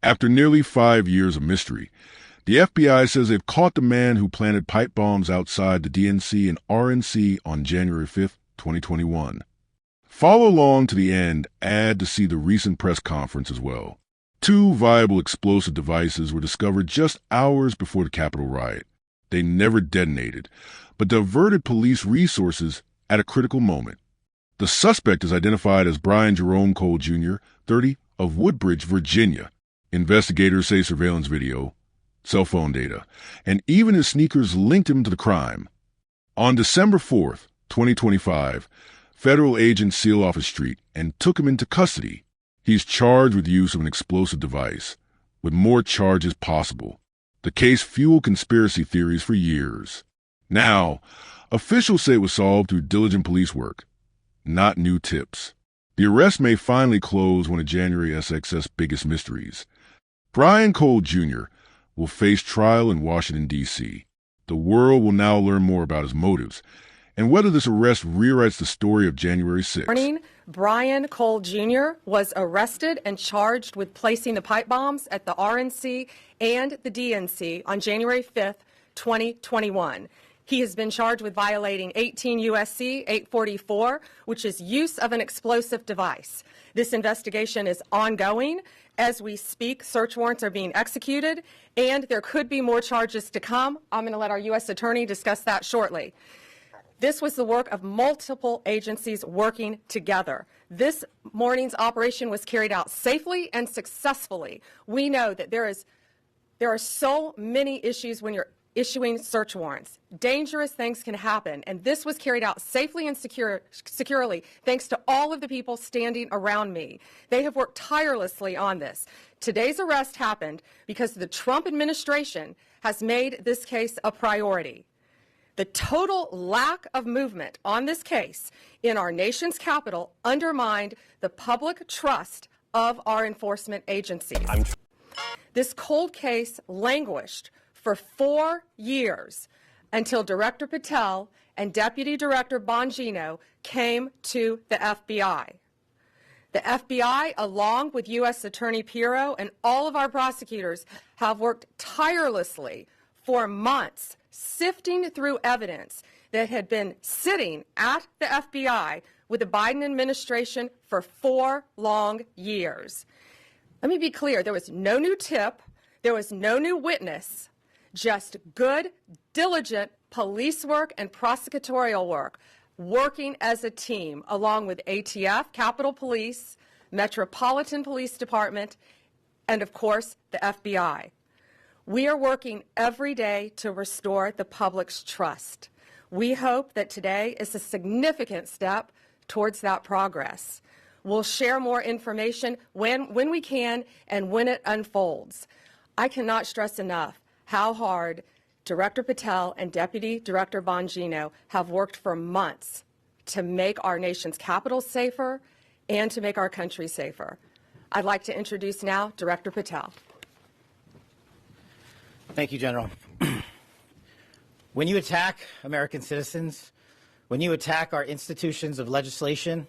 After nearly 5 years of mystery, the FBI says they've caught the man who planted pipe bombs outside the DNC and RNC on January 5, 2021. Follow along to the end, to see the recent press conference as well. 2 viable explosive devices were discovered just hours before the Capitol riot. They never detonated, but diverted police resources at a critical moment. The suspect is identified as Brian Jerome Cole Jr., 30, of Woodbridge, Virginia. Investigators say surveillance video, cell phone data, and even his sneakers linked him to the crime. On December 4, 2025, federal agents sealed off his street and took him into custody. He's charged with use of an explosive device, with more charges possible. The case fueled conspiracy theories for years. Now, officials say it was solved through diligent police work, not new tips. The arrest may finally close one of January SXS's biggest mysteries. Brian Cole Jr. will face trial in Washington, D.C. The world will now learn more about his motives and whether this arrest rewrites the story of January 6th. Morning, Brian Cole Jr. was arrested and charged with placing the pipe bombs at the RNC and the DNC on January 5th, 2021. He has been charged with violating 18 U.S.C. 844, which is use of an explosive device. This investigation is ongoing. As we speak, search warrants are being executed, and there could be more charges to come. I'm going to let our U.S. Attorney discuss that shortly. This was the work of multiple agencies working together. This morning's operation was carried out safely and successfully. We know that there are so many issues when you're issuing search warrants. Dangerous things can happen, and this was carried out safely and securely thanks to all of the people standing around me. They have worked tirelessly on this. Today's arrest happened because the Trump administration has made this case a priority. The total lack of movement on this case in our nation's capital undermined the public trust of our enforcement agencies. This cold case languished for 4 years until Director Patel and Deputy Director Bongino came to the FBI. The FBI, along with U.S. Attorney Pirro and all of our prosecutors, have worked tirelessly for months, sifting through evidence that had been sitting at the FBI with the Biden administration for 4 long years. Let me be clear, there was no new tip, there was no new witness, just good, diligent police work and prosecutorial work, working as a team along with ATF, Capitol Police, Metropolitan Police Department, and of course, the FBI. We are working every day to restore the public's trust. We hope that today is a significant step towards that progress. We'll share more information when we can and when it unfolds. I cannot stress enough how hard Director Patel and Deputy Director Bongino have worked for months to make our nation's capital safer and to make our country safer. I'd like to introduce now Director Patel. Thank you, General. When you attack American citizens, when you attack our institutions of legislation,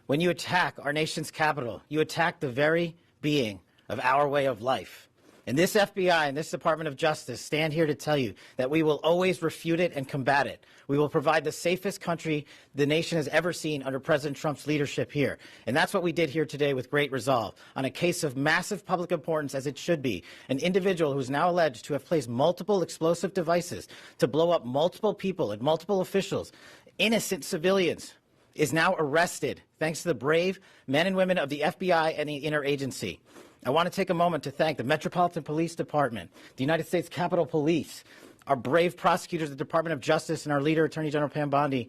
when you attack our nation's capital, you attack the very being of our way of life. And this FBI and this Department of Justice stand here to tell you that we will always refute it and combat it. We will provide the safest country the nation has ever seen under President Trump's leadership here. And that's what we did here today with great resolve on a case of massive public importance, as it should be. An individual who is now alleged to have placed multiple explosive devices to blow up multiple people and multiple officials, innocent civilians, is now arrested thanks to the brave men and women of the FBI and the interagency. I want to take a moment to thank the Metropolitan Police Department, the United States Capitol Police, our brave prosecutors, the Department of Justice, and our leader, Attorney General Pam Bondi,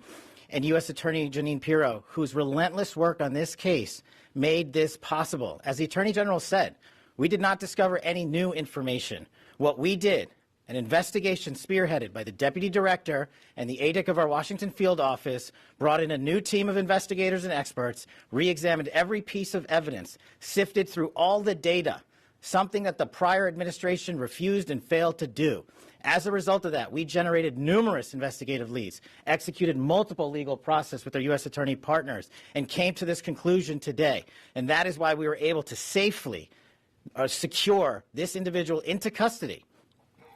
and U.S. Attorney Jeanine Pirro, whose relentless work on this case made this possible. As the Attorney General said, we did not discover any new information. What we did, an investigation spearheaded by the Deputy Director and the ADIC of our Washington field office, brought in a new team of investigators and experts, re-examined every piece of evidence, sifted through all the data, something that the prior administration refused and failed to do. As a result of that, we generated numerous investigative leads, executed multiple legal process with our U.S. attorney partners, and came to this conclusion today. And that is why we were able to safely secure this individual into custody.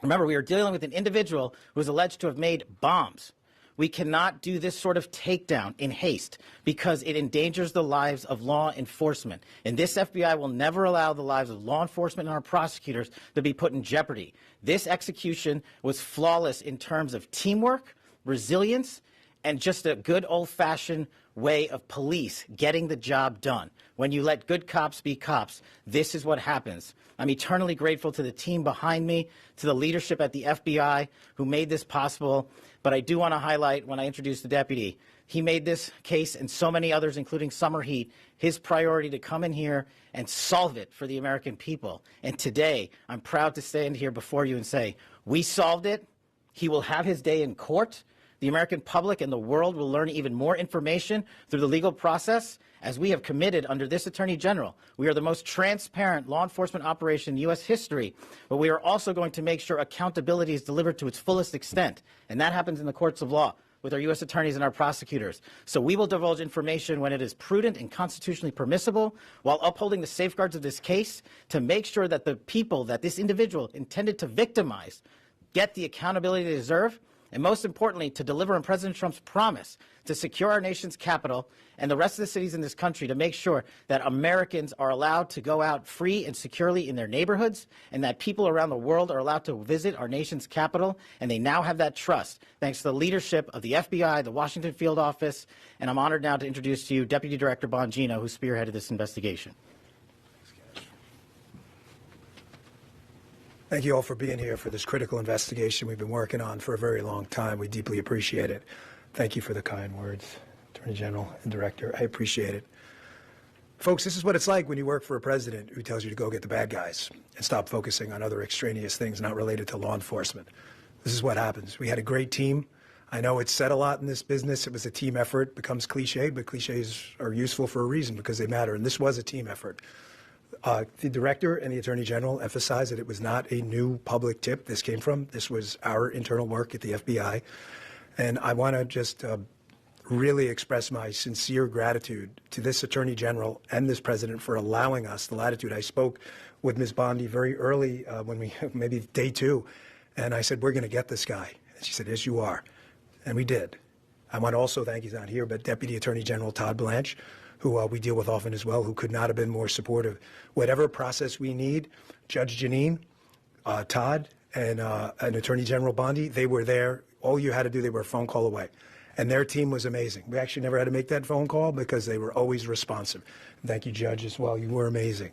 Remember, we are dealing with an individual who is alleged to have made bombs. We cannot do this sort of takedown in haste because it endangers the lives of law enforcement. And this FBI will never allow the lives of law enforcement and our prosecutors to be put in jeopardy. This execution was flawless in terms of teamwork, resilience, and just a good old-fashioned way of police getting the job done. When you let good cops be cops, this is what happens. I'm eternally grateful to the team behind me, to the leadership at the FBI who made this possible. But I do want to highlight, when I introduced the deputy, he made this case and so many others, including Summer Heat, his priority to come in here and solve it for the American people. And today, I'm proud to stand here before you and say, we solved it. He will have his day in court. The American public and the world will learn even more information through the legal process, as we have committed under this Attorney General. We are the most transparent law enforcement operation in U.S. history, but we are also going to make sure accountability is delivered to its fullest extent, and that happens in the courts of law with our U.S. attorneys and our prosecutors. So we will divulge information when it is prudent and constitutionally permissible, while upholding the safeguards of this case to make sure that the people that this individual intended to victimize get the accountability they deserve, and most importantly, to deliver on President Trump's promise to secure our nation's capital and the rest of the cities in this country, to make sure that Americans are allowed to go out free and securely in their neighborhoods, and that people around the world are allowed to visit our nation's capital, and they now have that trust thanks to the leadership of the FBI, the Washington Field Office, and I'm honored now to introduce to you Deputy Director Bongino, who spearheaded this investigation. Thank you all for being here for this critical investigation we've been working on for a very long time. We deeply appreciate it. Thank you for the kind words, Attorney General and Director. I appreciate it. Folks, this is what it's like when you work for a president who tells you to go get the bad guys and stop focusing on other extraneous things not related to law enforcement. This is what happens. We had a great team. I know it's said a lot in this business. It was a team effort. It becomes cliche, but cliches are useful for a reason because they matter. And this was a team effort. The Director and the Attorney General emphasized that it was not a new public tip this was our internal work at the FBI. And I want to just really express my sincere gratitude to this Attorney General and this President for allowing us the latitude. I spoke with Ms. Bondi very early, maybe day 2, and I said, we're going to get this guy. And she said, yes, you are. And we did. I want to also thank, he's not here, but Deputy Attorney General Todd Blanche, who we deal with often as well, who could not have been more supportive. Whatever process we need, Judge Janine, Todd, and Attorney General Bondi, they were there. All you had to do, they were a phone call away. And their team was amazing. We actually never had to make that phone call because they were always responsive. Thank you, Judge, as well. You were amazing.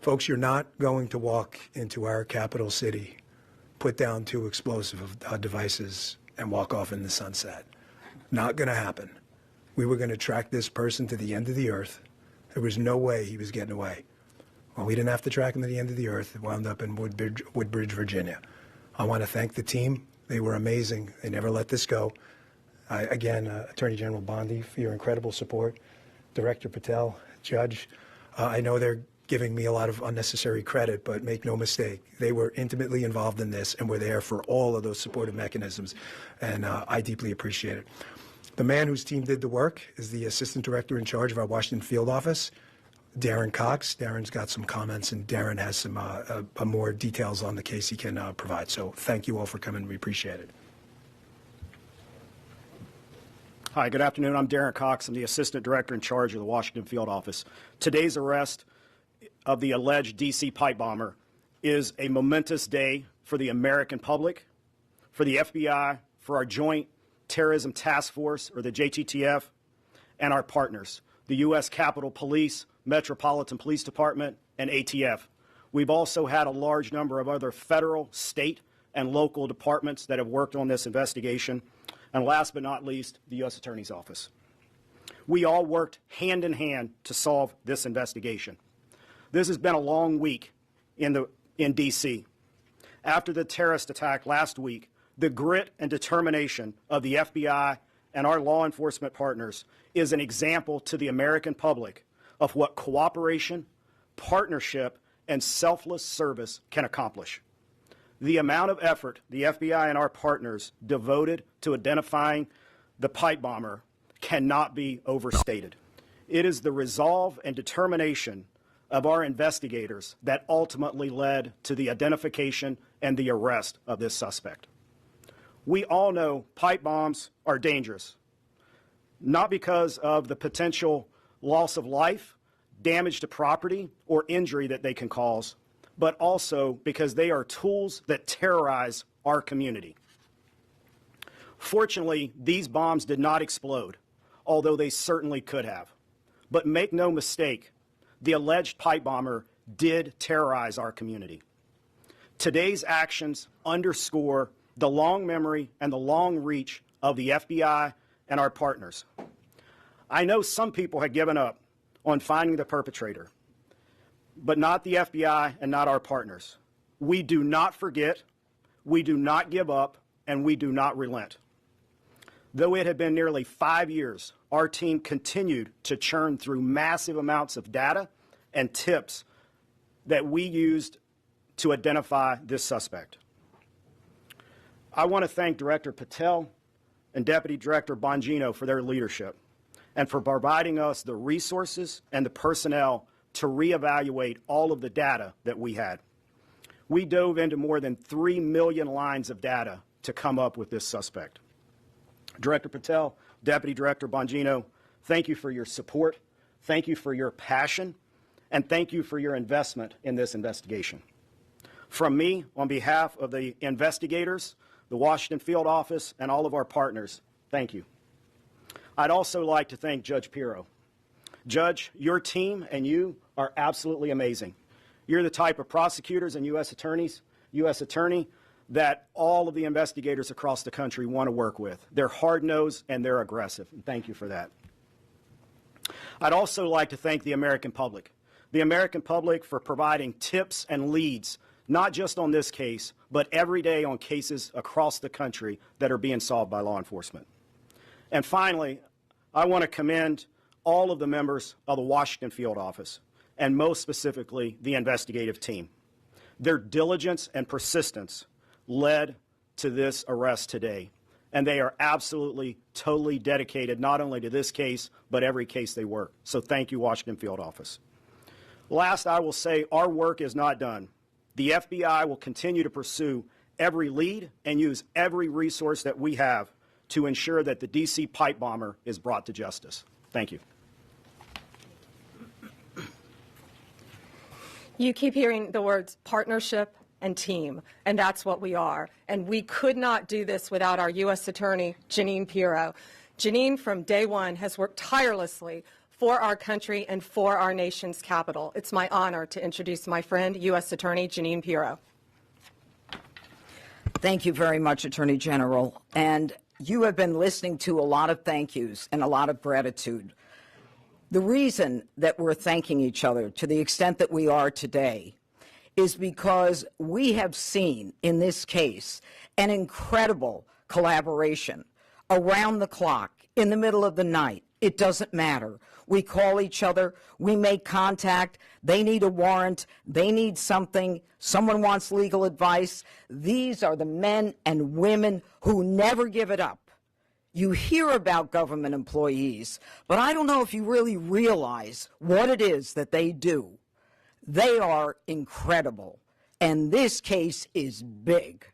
Folks, you're not going to walk into our capital city, put down 2 explosive devices, and walk off in the sunset. Not going to happen. We were going to track this person to the end of the earth. There was no way he was getting away. Well, we didn't have to track him to the end of the earth. It wound up in Woodbridge, Virginia. I want to thank the team. They were amazing. They never let this go. Again, Attorney General Bondi, for your incredible support. Director Patel, Judge, I know they're giving me a lot of unnecessary credit, but make no mistake, they were intimately involved in this and were there for all of those supportive mechanisms, and I deeply appreciate it. The man whose team did the work is the Assistant Director in charge of our Washington Field Office, Darren Cox. Darren's got some comments, and Darren has some more details on the case he can provide. So thank you all for coming. We appreciate it. Hi, good afternoon. I'm Darren Cox. I'm the Assistant Director in charge of the Washington Field Office. Today's arrest of the alleged D.C. pipe bomber is a momentous day for the American public, for the FBI, for our Joint Terrorism Task Force, or the JTTF, and our partners, the U.S. Capitol Police, Metropolitan Police Department, and ATF. We've also had a large number of other federal, state, and local departments that have worked on this investigation. And last but not least, the U.S. Attorney's Office. We all worked hand in hand to solve this investigation. This has been a long week in D.C. After the terrorist attack last week, the grit and determination of the FBI and our law enforcement partners is an example to the American public of what cooperation, partnership, and selfless service can accomplish. The amount of effort the FBI and our partners devoted to identifying the pipe bomber cannot be overstated. It is the resolve and determination of our investigators that ultimately led to the identification and the arrest of this suspect. We all know pipe bombs are dangerous, not because of the potential loss of life, damage to property, or injury that they can cause, but also because they are tools that terrorize our community. Fortunately, these bombs did not explode, although they certainly could have. But make no mistake, the alleged pipe bomber did terrorize our community. Today's actions underscore the long memory and the long reach of the FBI and our partners. I know some people had given up on finding the perpetrator, but not the FBI and not our partners. We do not forget, we do not give up, and we do not relent. Though it had been nearly 5 years, our team continued to churn through massive amounts of data and tips that we used to identify this suspect. I want to thank Director Patel and Deputy Director Bongino for their leadership and for providing us the resources and the personnel to reevaluate all of the data that we had. We dove into more than 3 million lines of data to come up with this suspect. Director Patel, Deputy Director Bongino, thank you for your support, thank you for your passion, and thank you for your investment in this investigation. From me, on behalf of the investigators, the Washington Field Office, and all of our partners, thank you. I'd also like to thank Judge Pirro. Judge, your team and you are absolutely amazing. You're the type of prosecutors and U.S. attorney that all of the investigators across the country want to work with. They're hard-nosed and they're aggressive, and thank you for that. I'd also like to thank the American public for providing tips and leads, not just on this case, but every day on cases across the country that are being solved by law enforcement. And finally, I want to commend all of the members of the Washington Field Office, and most specifically, the investigative team. Their diligence and persistence led to this arrest today, and they are absolutely, totally dedicated not only to this case, but every case they work. So thank you, Washington Field Office. Last, I will say our work is not done. The FBI will continue to pursue every lead and use every resource that we have to ensure that the D.C. pipe bomber is brought to justice. Thank you. You keep hearing the words partnership and team, and that's what we are. And we could not do this without our U.S. Attorney, Jeanine Pirro. Jeanine, from day one, has worked tirelessly for our country and for our nation's capital. It's my honor to introduce my friend, U.S. Attorney Jeanine Pirro. Thank you very much, Attorney General. And you have been listening to a lot of thank yous and a lot of gratitude. The reason that we're thanking each other to the extent that we are today is because we have seen in this case an incredible collaboration around the clock, in the middle of the night. It doesn't matter. We call each other, we make contact, they need a warrant, they need something, someone wants legal advice. These are the men and women who never give it up. You hear about government employees, but I don't know if you really realize what it is that they do. They are incredible, and this case is big.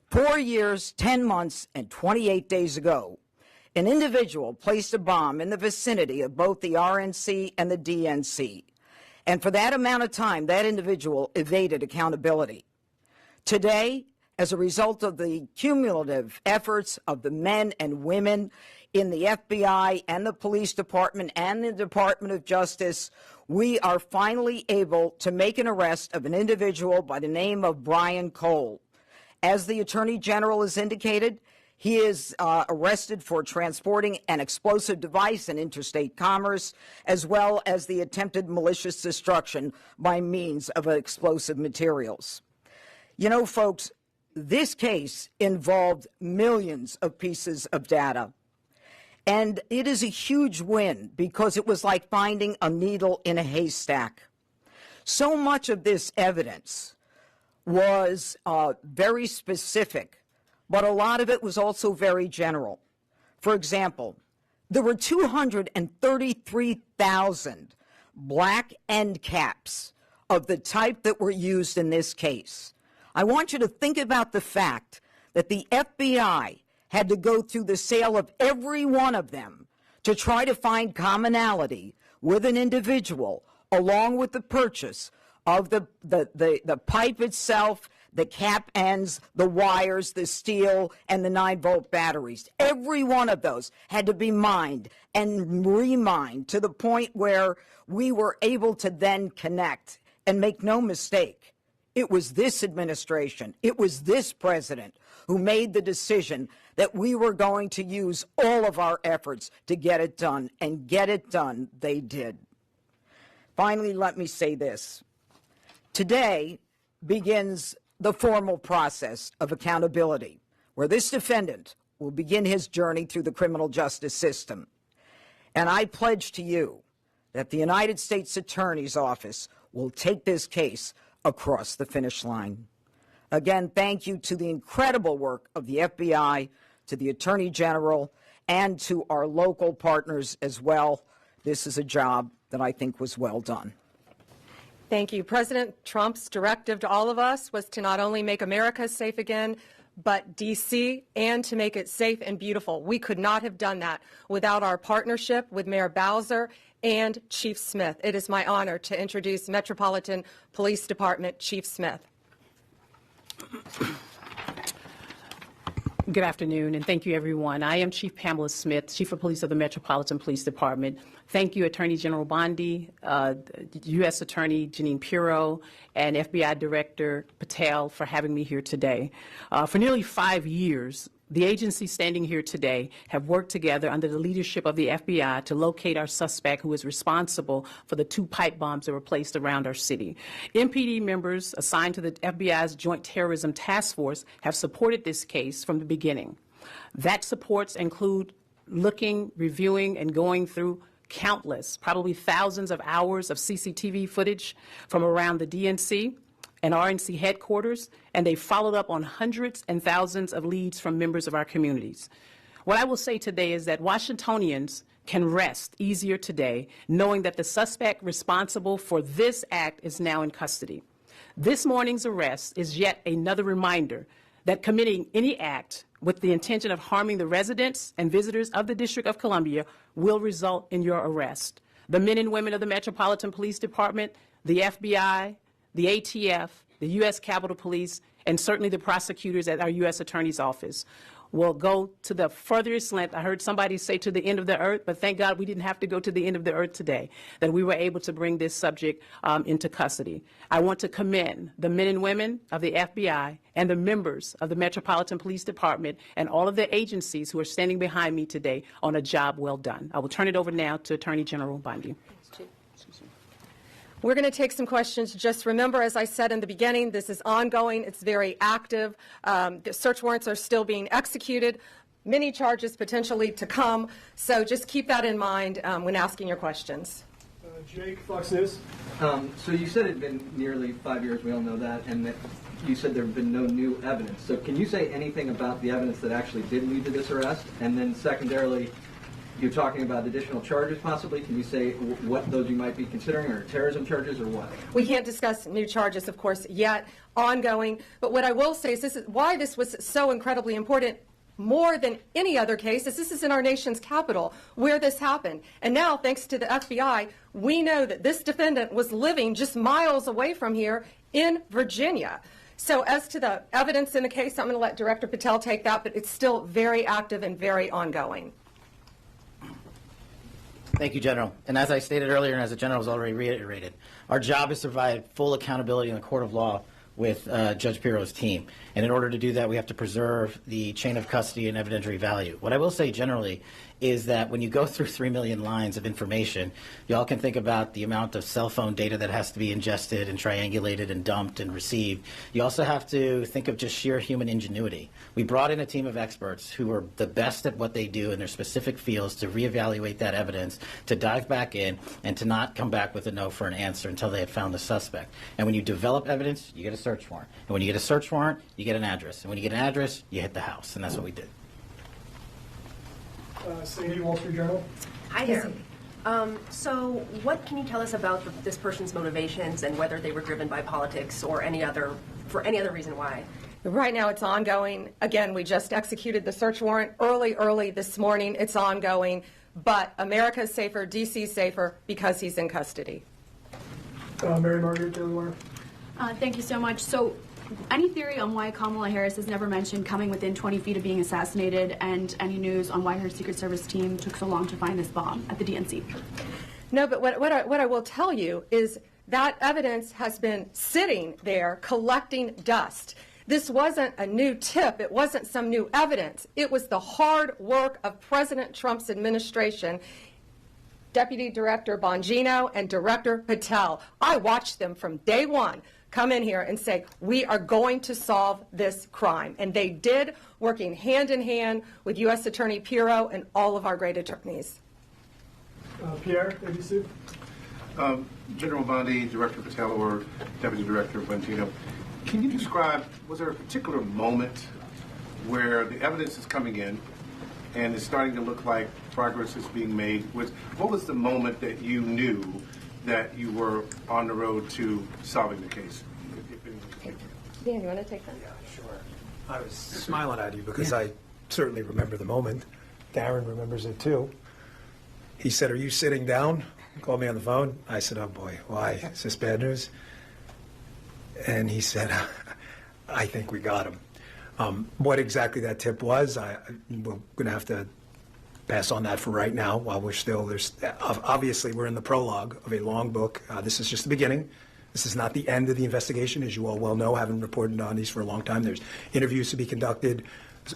4 years, 10 months, and 28 days ago, an individual placed a bomb in the vicinity of both the RNC and the DNC. And for that amount of time, that individual evaded accountability. Today, as a result of the cumulative efforts of the men and women in the FBI and the police department and the Department of Justice, we are finally able to make an arrest of an individual by the name of Brian Cole. As the Attorney General has indicated, he is arrested for transporting an explosive device in interstate commerce, as well as the attempted malicious destruction by means of explosive materials. You know, folks, this case involved millions of pieces of data. And it is a huge win because it was like finding a needle in a haystack. So much of this evidence was very specific, but a lot of it was also very general. For example, there were 233,000 black end caps of the type that were used in this case. I want you to think about the fact that the FBI had to go through the sale of every one of them to try to find commonality with an individual, along with the purchase of the pipe itself, the cap ends, the wires, the steel, and the 9-volt batteries. Every one of those had to be mined and remined to the point where we were able to then connect. And make no mistake, it was this administration, it was this president who made the decision that we were going to use all of our efforts to get it done, and get it done they did. Finally, let me say this. Today begins the formal process of accountability, where this defendant will begin his journey through the criminal justice system. And I pledge to you that the United States Attorney's Office will take this case across the finish line. Again, thank you to the incredible work of the FBI, to the Attorney General, and to our local partners as well. This is a job that I think was well done. Thank you. President Trump's directive to all of us was to not only make America safe again, but D.C., and to make it safe and beautiful. We could not have done that without our partnership with Mayor Bowser and Chief Smith. It is my honor to introduce Metropolitan Police Department Chief Smith. Good afternoon, and thank you, everyone. I am Chief Pamela Smith, Chief of Police of the Metropolitan Police Department. Thank you, Attorney General Bondi, U.S. Attorney Janine Pirro, and FBI Director Patel for having me here today. For nearly 5 years, the agencies standing here today have worked together under the leadership of the FBI to locate our suspect who is responsible for the 2 pipe bombs that were placed around our city. MPD members assigned to the FBI's Joint Terrorism Task Force have supported this case from the beginning. That supports include looking, reviewing, and going through countless, probably thousands of hours of CCTV footage from around the DNC and RNC headquarters, and they followed up on hundreds and thousands of leads from members of our communities. What I will say today is that Washingtonians can rest easier today knowing that the suspect responsible for this act is now in custody. This morning's arrest is yet another reminder that committing any act with the intention of harming the residents and visitors of the District of Columbia will result in your arrest. The men and women of the Metropolitan Police Department, the FBI, the ATF, the U.S. Capitol Police, and certainly the prosecutors at our U.S. Attorney's Office will go to the furthest length. I heard somebody say to the end of the earth, but thank God we didn't have to go to the end of the earth today, that we were able to bring this subject into custody. I want to commend the men and women of the FBI and the members of the Metropolitan Police Department and all of the agencies who are standing behind me today on a job well done. I will turn it over now to Attorney General Bondi. We're going to take some questions. Just remember, as I said in the beginning, this is ongoing. It's very active. The search warrants are still being executed. Many charges potentially to come. So just keep that in mind when asking your questions. Jake, Fox News. So you said it had been nearly 5 years. We all know that. And that you said there have been no new evidence. So can you say anything about the evidence that actually did lead to this arrest? And then secondarily, you're talking about additional charges possibly. Can you say what those you might be considering, or terrorism charges, or what? We can't discuss new charges, of course, yet, ongoing. But what I will say is this is why this was so incredibly important, more than any other case, is this is in our nation's capital where this happened. And now, thanks to the FBI, we know that this defendant was living just miles away from here in Virginia. So as to the evidence in the case, I'm going to let Director Patel take that, but it's still very active and very ongoing. Thank you, General. And as I stated earlier, and as the General has already reiterated, our job is to provide full accountability in the court of law with Judge Pirro's team. And in order to do that, we have to preserve the chain of custody and evidentiary value. What I will say generally is that when you go through 3 million lines of information, you all can think about the amount of cell phone data that has to be ingested and triangulated and dumped and received. You also have to think of just sheer human ingenuity. We brought in a team of experts who are the best at what they do in their specific fields to reevaluate that evidence, to dive back in, and to not come back with a no for an answer until they had found the suspect. And when you develop evidence, you get a search warrant. And when you get a search warrant, you get an address. And when you get an address, you hit the house. And that's what we did. Sadie, Wall Street Journal. Hi there. So what can you tell us about this person's motivations and whether they were driven by politics or for any other reason why? Right now it's ongoing. Again, we just executed the search warrant early this morning. It's ongoing. But America's safer, DC's safer because he's in custody. Mary Margaret Taylor. Thank you so much. So, any theory on why Kamala Harris has never mentioned coming within 20 feet of being assassinated, and any news on why her Secret Service team took so long to find this bomb at the DNC? No, but what I will tell you is that evidence has been sitting there collecting dust. This wasn't a new tip. It wasn't some new evidence. It was the hard work of President Trump's administration, Deputy Director Bongino and Director Patel. I watched them from day one come in here and say, we are going to solve this crime. And they did, working hand in hand with U.S. Attorney Pirro and all of our great attorneys. Pierre, ABC. General Bondi, Director Patel, or Deputy Director Bongino, can you describe, was there a particular moment where the evidence is coming in and it's starting to look like progress is being made? What was the moment that you knew that you were on the road to solving the case? Dan, you want to take that? Yeah, sure. I was smiling at you because I certainly remember the moment. Darren remembers it too. He said, "Are you sitting down?" He called me on the phone. I said, "Oh boy, why? Is this bad news?" And he said, "I think we got him." What exactly that tip was, we're going to have to pass on that for right now while obviously we're in the prologue of a long book. This is just the beginning. This is not the end of the investigation, as you all well know, having reported on these for a long time. There's interviews to be conducted.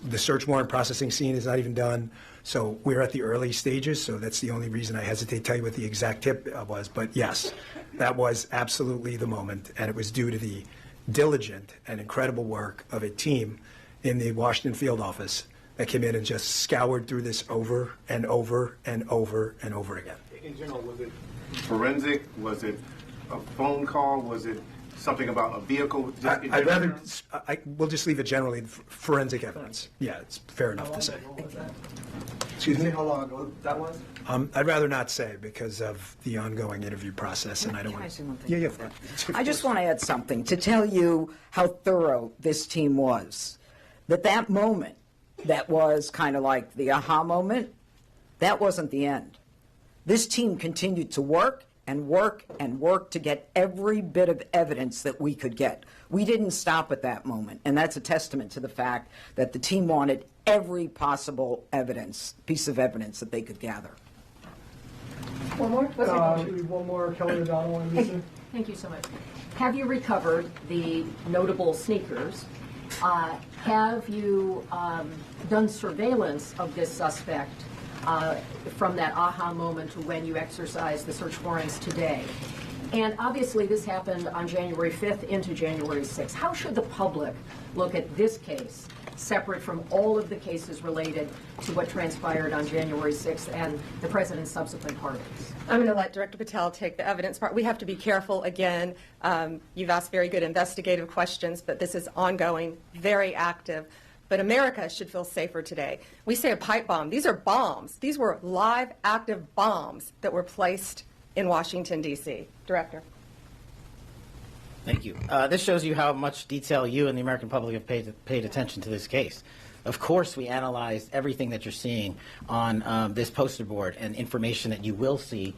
The search warrant processing scene is not even done. So we're at the early stages, so that's the only reason I hesitate to tell you what the exact tip was. But yes, that was absolutely the moment, and it was due to the diligent and incredible work of a team in the Washington field office that came in and just scoured through this over and over and over and over again. In general, was it forensic? Was it a phone call? Was it something about a vehicle? We'll just leave it generally forensic evidence. Yeah, it's fair enough to say. Excuse me? How long ago that was? I'd rather not say because of the ongoing interview process, and I don't want to. Yeah. I just want to add something to tell you how thorough this team was. That moment, that was kind of like the aha moment, that wasn't the end. This team continued to work and work and work to get every bit of evidence that we could get. We didn't stop at that moment, and that's a testament to the fact that the team wanted every possible piece of evidence that they could gather. One more? One more, Kelly O'Donnell, NBC. Thank you so much. Have you recovered the notable sneakers? Have you done surveillance of this suspect from that aha moment to when you exercised the search warrants today? And obviously this happened on January 5th into January 6th. How should the public look at this case separate from all of the cases related to what transpired on January 6th and the president's subsequent pardons? I'm going to let Director Patel take the evidence part. We have to be careful. Again, you've asked very good investigative questions, but this is ongoing, very active. But America should feel safer today. We say a pipe bomb. These are bombs. These were live, active bombs that were placed in Washington, D.C. Director. Thank you. This shows you how much detail you and the American public have paid attention to this case. Of course, we analyzed everything that you're seeing on this poster board and information that you will see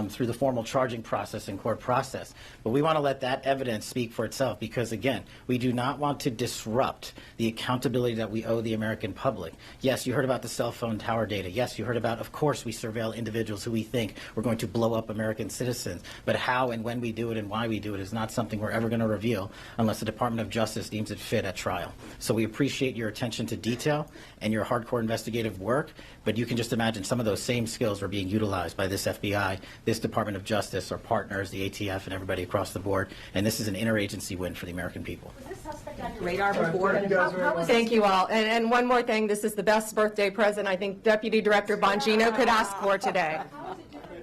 through the formal charging process and court process. But we want to let that evidence speak for itself because, again, we do not want to disrupt the accountability that we owe the American public. Yes, you heard about the cell phone tower data. Yes, you heard about, of course, we surveil individuals who we think we're going to blow up American citizens. But how and when we do it and why we do it is not something we're ever going to reveal unless the Department of Justice deems it fit at trial. So we appreciate your attention to detail and your hardcore investigative work, but you can just imagine some of those same skills are being utilized by this FBI, this Department of Justice, our partners, the ATF, and everybody across the board, and this is an interagency win for the American people. Was this suspect on your radar before? Thank you all. And one more thing, this is the best birthday present I think Deputy Director Bongino could ask for today.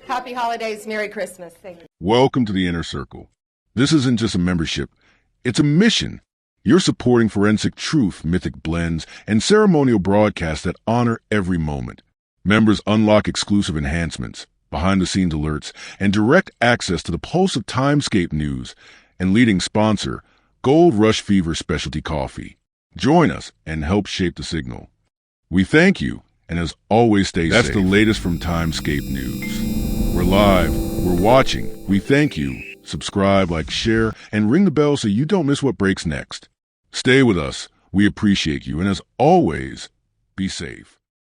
Happy holidays, Merry Christmas. Thank you. Welcome to the Inner Circle. This isn't just a membership, it's a mission. You're supporting forensic truth, mythic blends, and ceremonial broadcasts that honor every moment. Members unlock exclusive enhancements, behind-the-scenes alerts, and direct access to the pulse of Timescape news and leading sponsor, Gold Rush Fever Specialty Coffee. Join us and help shape the signal. We thank you, and as always, stay safe. That's the latest from Timescape News. We're live. We're watching. We thank you. Subscribe, like, share, and ring the bell so you don't miss what breaks next. Stay with us. We appreciate you, and as always, be safe.